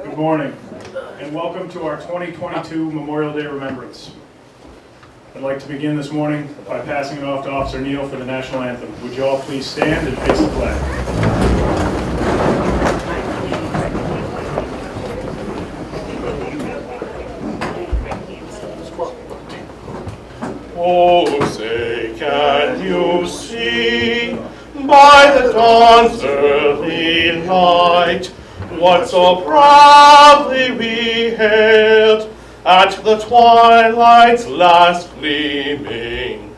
Good morning, and welcome to our 2022 Memorial Day Remembrance. I'd like to begin this morning by passing it off to Officer Neal for the National Anthem. Would you all please stand and face the flag? Oh, say, can you see by the dawn's early light what so proudly we hailed at the twilight's last gleaming,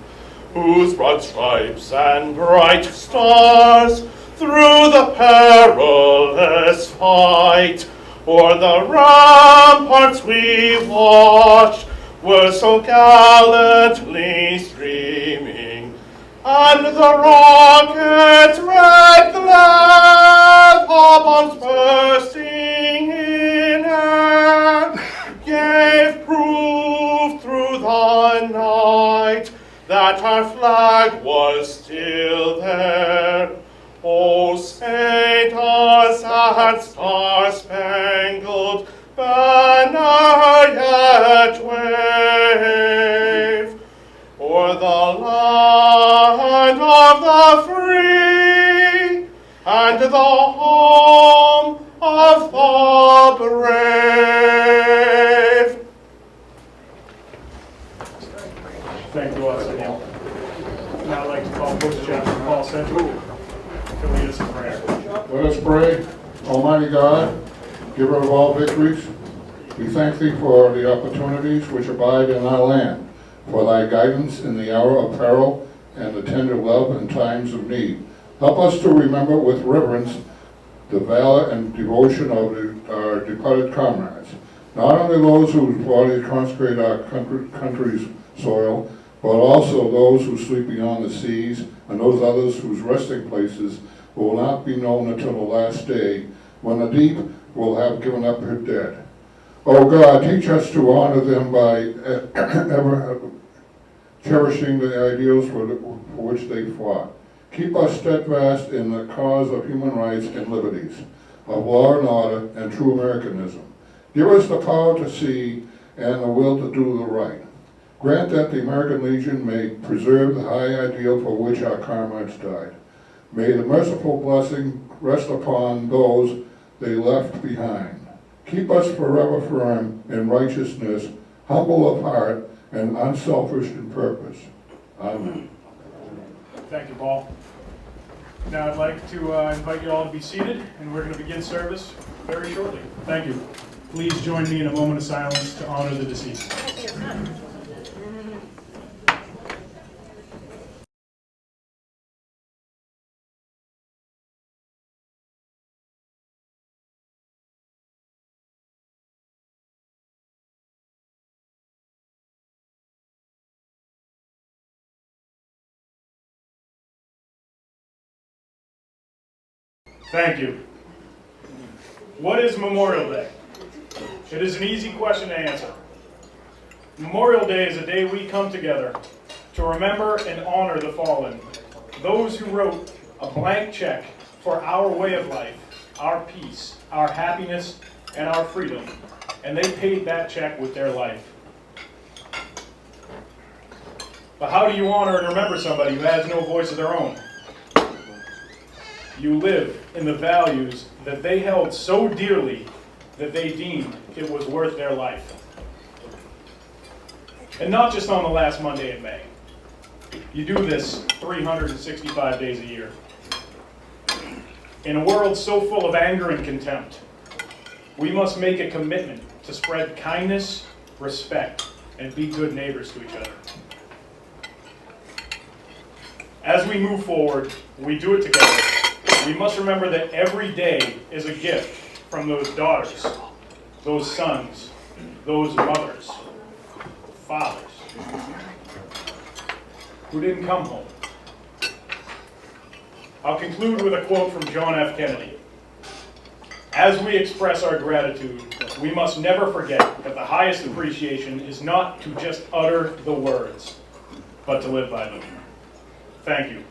whose broad stripes and bright stars through the perilous fight o'er the ramparts we watched were so gallantly streaming, and the rocket's red glare, bombs bursting in air, gave proof through the night that our flag was still there. Oh, say does that star-spangled banner yet wave o'er the land of the free and the home of the brave? Thank you, Officer Neal. Now I'd like to call Post Chaplain Paul Central to lead us in prayer. Let us pray. Almighty God, giver of all victories, we thank thee for the opportunities which abide in our land, for thy guidance in the hour of peril and the tender love in times of need. Help us to remember with reverence the valor and devotion of our departed comrades, not only those whose bodies consecrate our country's soil, but also those who sleep beyond the seas, and those others whose resting places will not be known until the last day, when the deep will have given up her dead. O God, teach us to honor them by ever cherishing the ideals for which they fought. Keep us steadfast in the cause of human rights and liberties, of law and order and true Americanism. Give us the power to see and the will to do the right. Grant that the American Legion may preserve the high ideal for which our comrades died. May the merciful blessing rest upon those they left behind. Keep us forever firm in righteousness, humble of heart, and unselfish in purpose. Amen. Thank you, Paul. Now I'd like to invite you all to be seated, and we're going to begin service very shortly. Thank you. Please join me in a moment of silence to honor the deceased. Thank you. What is Memorial Day? It is an easy question to answer. Memorial Day is a day we come together to remember and honor the fallen, those who wrote a blank check for our way of life, our peace, our happiness, and our freedom, and they paid that check with their life. But how do you honor and remember somebody who has no voice of their own? You live in the values that they held so dearly that they deemed it was worth their life. And not just on the last Monday in May. You do this 365 days a year. In a world so full of anger and contempt, we must make a commitment to spread kindness, respect, and be good neighbors to each other. As we move forward, we do it together. We must remember that every day is a gift from those daughters, those sons, those mothers, fathers, who didn't come home. I'll conclude with a quote from John F. Kennedy. As we express our gratitude, we must never forget that the highest appreciation is not to just utter the words, but to live by them. Thank you.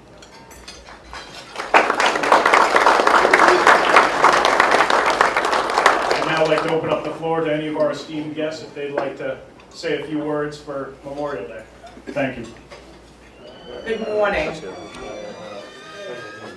I'd now like to floor to any of our esteemed guests if they'd like to say a few words for Memorial Day. Thank you. Good morning.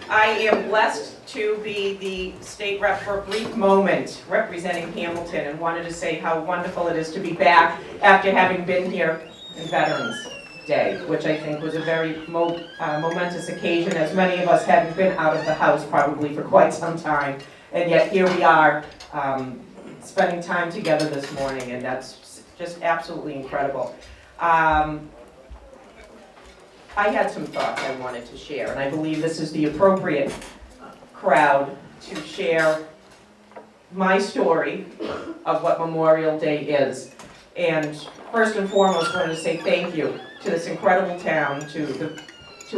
I am blessed to be the state rep for a brief moment representing Hamilton, and wanted to say how wonderful it is to be back after having been here in Veterans Day, which I think was a very momentous occasion, as many of us hadn't been out of the house probably for quite some time, and yet here we are spending time together this morning, and that's just absolutely incredible. I had some thoughts I wanted to share, and I believe this is the appropriate crowd to share my story of what Memorial Day is. And first and foremost, I wanted to say thank you to this incredible town, to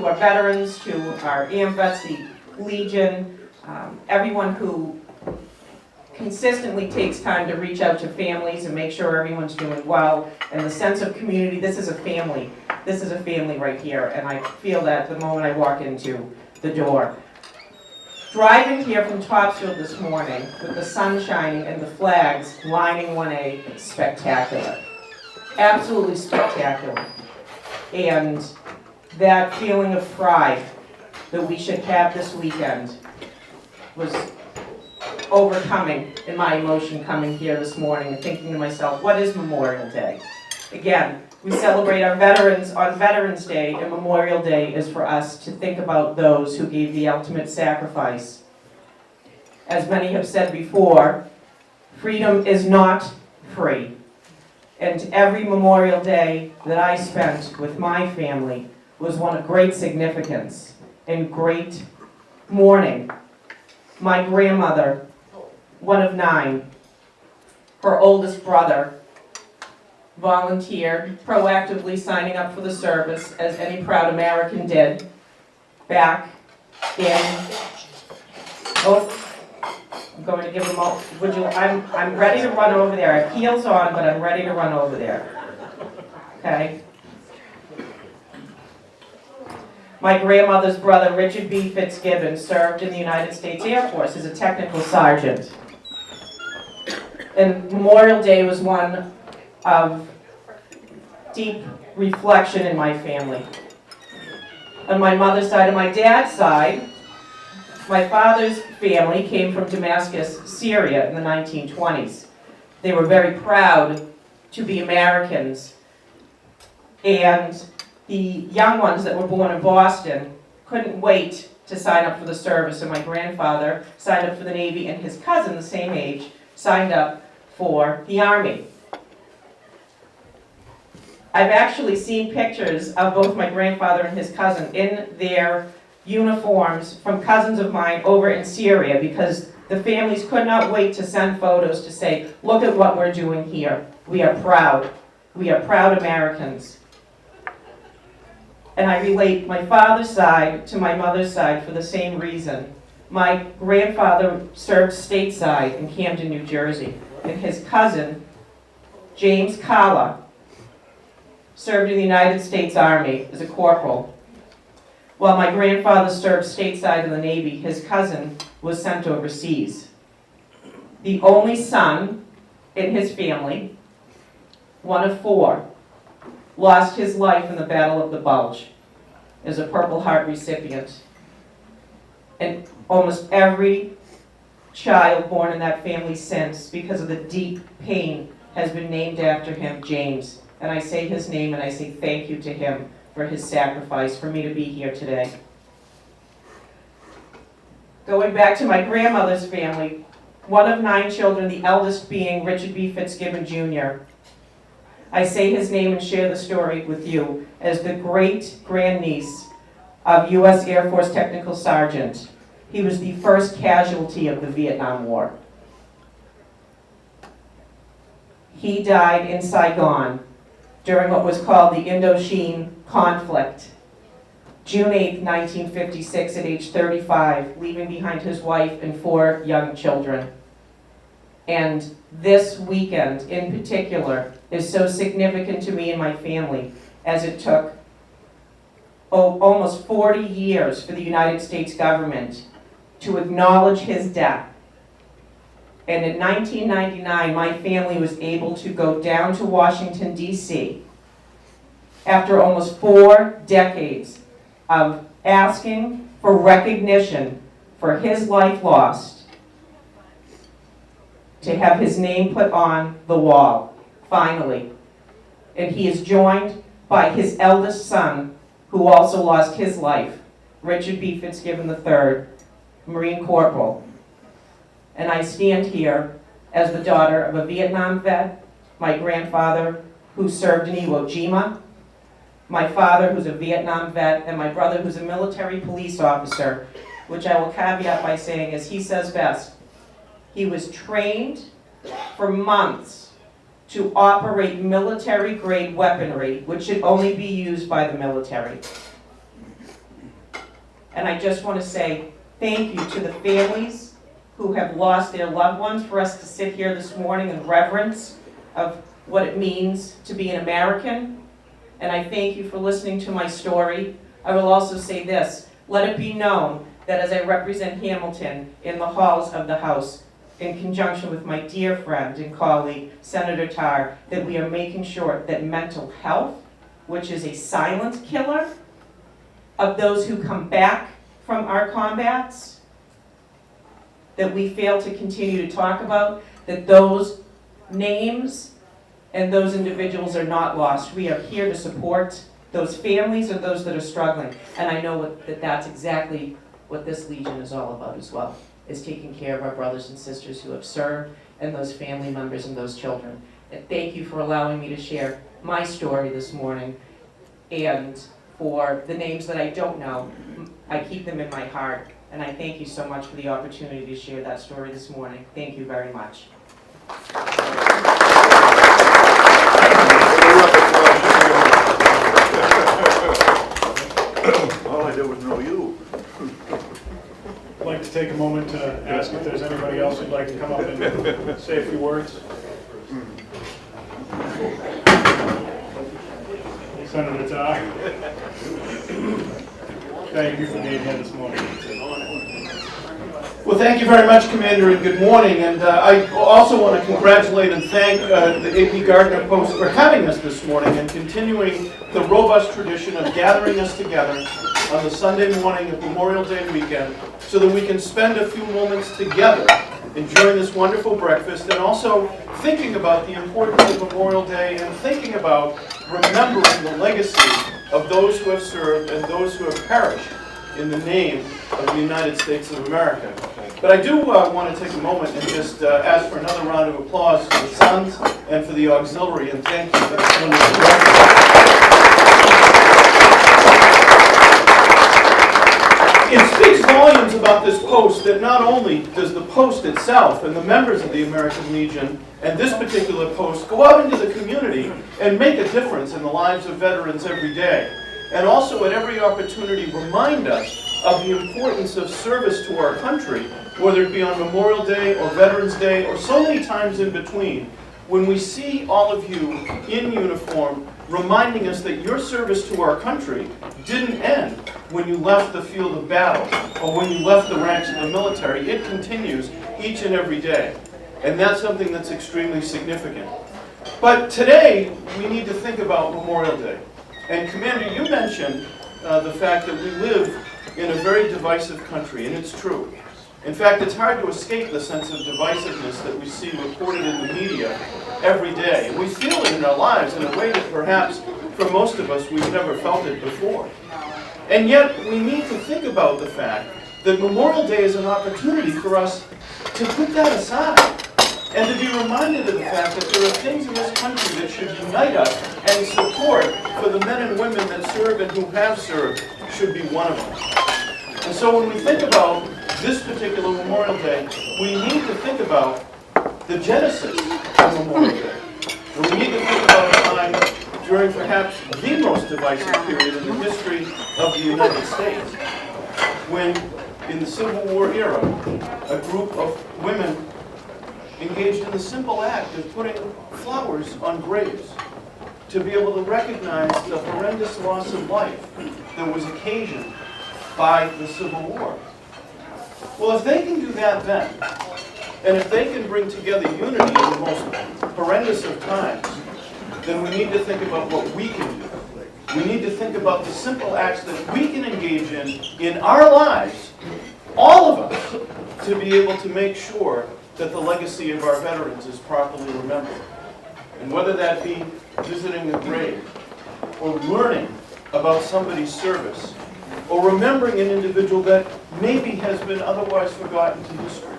our veterans, to our AMVETS, the Legion, everyone who consistently takes time to reach out to families and make sure everyone's doing well, and the sense of community. This is a family. This is a family right here, and I feel that the moment I walk into the door. Driving here from Topsfield this morning with the sun shining and the flags lining 1A, it's spectacular. Absolutely spectacular. And that feeling of pride that we should have this weekend was overcoming in my emotion coming here this morning and thinking to myself, what is Memorial Day? Again, we celebrate our veterans on Veterans Day, and Memorial Day is for us to think about those who gave the ultimate sacrifice. As many have said before, freedom is not free. And every Memorial Day that I spent with my family was one of great significance and great mourning. My grandmother, one of 9, her oldest brother, volunteered, proactively signing up for the service, as any proud American did, back in, I'm going to give them all, I'm ready to run over there. I have heels on, but I'm ready to run over there. Okay? My grandmother's brother, Richard B. Fitzgibbon, served in the United States Air Force as a technical sergeant. And Memorial Day was one of deep reflection in my family. On my mother's side and my dad's side, my father's family came from Damascus, Syria in the 1920s. They were very proud to be Americans, and the young ones that were born in Boston couldn't wait to sign up for the service, and my grandfather signed up for the Navy, and his cousin, the same age, signed up for the Army. I've actually seen pictures of both my grandfather and his cousin in their uniforms from cousins of mine over in Syria, because the families could not wait to send photos to say, look at what we're doing here. We are proud. We are proud Americans. And I relate my father's side to my mother's side for the same reason. My grandfather served stateside in Camden, New Jersey, and his cousin, James Kala, served in the United States Army as a corporal. While my grandfather served stateside in the Navy, his cousin was sent overseas. The only son in his family, one of 4, lost his life in the Battle of the Bulge as a Purple Heart recipient. And almost every child born in that family since, because of the deep pain, has been named after him, James. And I say his name and I say thank you to him for his sacrifice for me to be here today. Going back to my grandmother's family, one of 9 children, the eldest being Richard B. Fitzgibbon Jr. I say his name and share the story with you as the great-grandniece of U.S. Air Force Technical Sergeant. He was the first casualty of the Vietnam War. He died in Saigon during what was called the Indochine conflict, June 8, 1956, at age 35, leaving behind his wife and 4 young children. And this weekend in particular is so significant to me and my family, as it took almost 40 years for the United States government to acknowledge his death And in 1999, my family was able to go down to Washington, D.C. after almost 4 decades of asking for recognition for his life lost, to have his name put on the wall, finally. And he is joined by his eldest son, who also lost his life, Richard B. Fitzgibbon III, Marine Corporal. And I stand here as the daughter of a Vietnam vet, my grandfather who served in Iwo Jima, my father who's a Vietnam vet, and my brother who's a military police officer, which I will caveat by saying, as he says best, he was trained for months to operate military-grade weaponry, which should only be used by the military. And I just want to say thank you to the families who have lost their loved ones, for us to sit here this morning in reverence of what it means to be an American. And I thank you for listening to my story. I will also say this: let it be known that as I represent Hamilton in the halls of the House, in conjunction with my dear friend and colleague, Senator Tarr, that we are making sure that mental health, which is a silent killer of those who come back from our combats, that we fail to continue to talk about, that those names and those individuals are not lost. We are here to support those families or those that are struggling. And I know that that's exactly what this Legion is all about as well, is taking care of our brothers and sisters who have served and those family members and those children. And thank you for allowing me to share my story this morning. And for the names that I don't know, I keep them in my heart. And I thank you so much for the opportunity to share that story this morning. Thank you very much. All I did was know you. I'd like to take a moment to ask if there's anybody else who'd like to come up and say a few words. Senator Tarr. Thank you for being here this morning. Well, thank you very much, Commander, and good morning. And I also want to congratulate and thank the AP Gardner Post for having us this morning and continuing the robust tradition of gathering us together on the Sunday morning of Memorial Day weekend so that we can spend a few moments together enjoying this wonderful breakfast and also thinking about the importance of Memorial Day and thinking about remembering the legacy of those who have served and those who have perished in the name of the United States of America. But I do want to take a moment and just ask for another round of applause for the Sons and for the auxiliary, and thank you for the It speaks volumes about this post that not only does the post itself and the members of the American Legion and this particular post go out into the community and make a difference in the lives of veterans every day, and also at every opportunity remind us of the importance of service to our country, whether it be on Memorial Day or Veterans Day or so many times in between, when we see all of you in uniform reminding us that your service to our country didn't end when you left the field of battle or when you left the ranks of the military. It continues each and every day. And that's something that's extremely significant. But today, we need to think about Memorial Day. And Commander, you mentioned the fact that we live in a very divisive country, and it's true. In fact, it's hard to escape the sense of divisiveness that we see reported in the media every day. And we feel it in our lives in a way that perhaps, for most of us, we've never felt it before. And yet, we need to think about the fact that Memorial Day is an opportunity for us to put that aside and to be reminded of the fact that there are things in this country that should unite us, and support for the men and women that serve and who have served should be one of them. And so when we think about this particular Memorial Day, we need to think about the genesis of Memorial Day. And we need to think about a time during perhaps the most divisive period in the history of the United States, when in the Civil War era, a group of women engaged in the simple act of putting flowers on graves to be able to recognize the horrendous loss of life that was occasioned by the Civil War. Well, if they can do that then, And if they can bring together unity in the most horrendous of times, then we need to think about what we can do. We need to think about the simple acts that we can engage in our lives, all of us, to be able to make sure that the legacy of our veterans is properly remembered. And whether that be visiting a grave, or learning about somebody's service, or remembering an individual that maybe has been otherwise forgotten to history.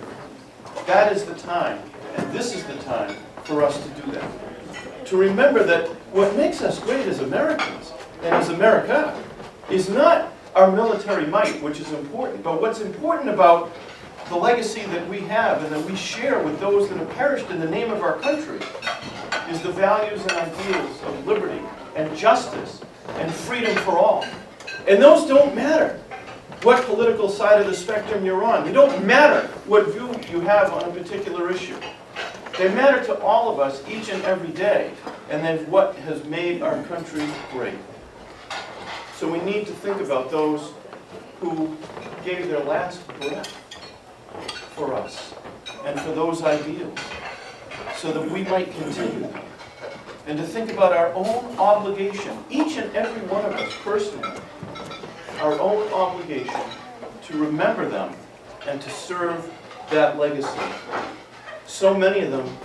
That is the time, and this is the time for us to do that. To remember that what makes us great as Americans, and as America, is not our military might, which is important, but what's important about the legacy that we have and that we share with those that have perished in the name of our country is the values and ideals of liberty and justice and freedom for all. And those don't matter what political side of the spectrum you're on. They don't matter what view you have on a particular issue. They matter to all of us each and every day, and that's what has made our country great. So we need to think about those who gave their last breath for us and for those ideals, so that we might continue them. And to think about our own obligation, each and every one of us personally, our own obligation to remember them and to serve that legacy. So many of them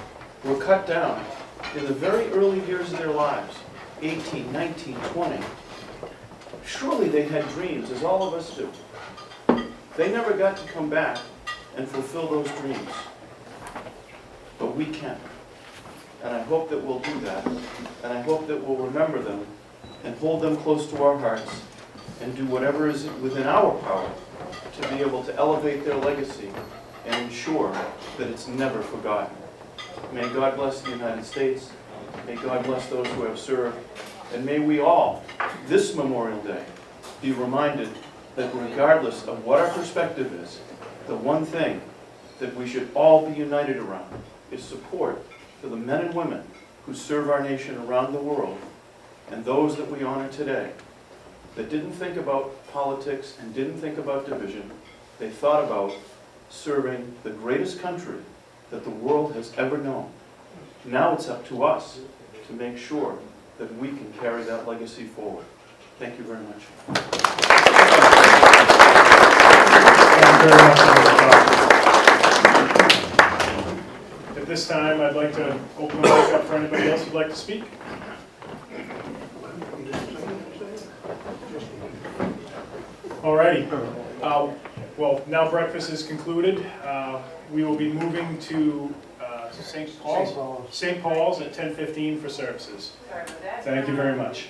were cut down in the very early years of their lives, 18, 19, 20. Surely they had dreams, as all of us do. They never got to come back and fulfill those dreams. But we can. And I hope that we'll do that. And I hope that we'll remember them and hold them close to our hearts and do whatever is within our power to be able to elevate their legacy and ensure that it's never forgotten. May God bless the United States. May God bless those who have served. And may we all, this Memorial Day, be reminded that regardless of what our perspective is, the one thing that we should all be united around is support for the men and women who serve our nation around the world, and those that we honor today, that didn't think about politics and didn't think about division. They thought about serving the greatest country that the world has ever known. Now it's up to us to make sure that we can carry that legacy forward. Thank you very much. Thank you very much for the talk. At this time, I'd like to open the mic up for anybody else who'd like to speak. Alrighty. Well, now breakfast is concluded. We will be moving to St. Paul's at 10:15 for services. Thank you very much.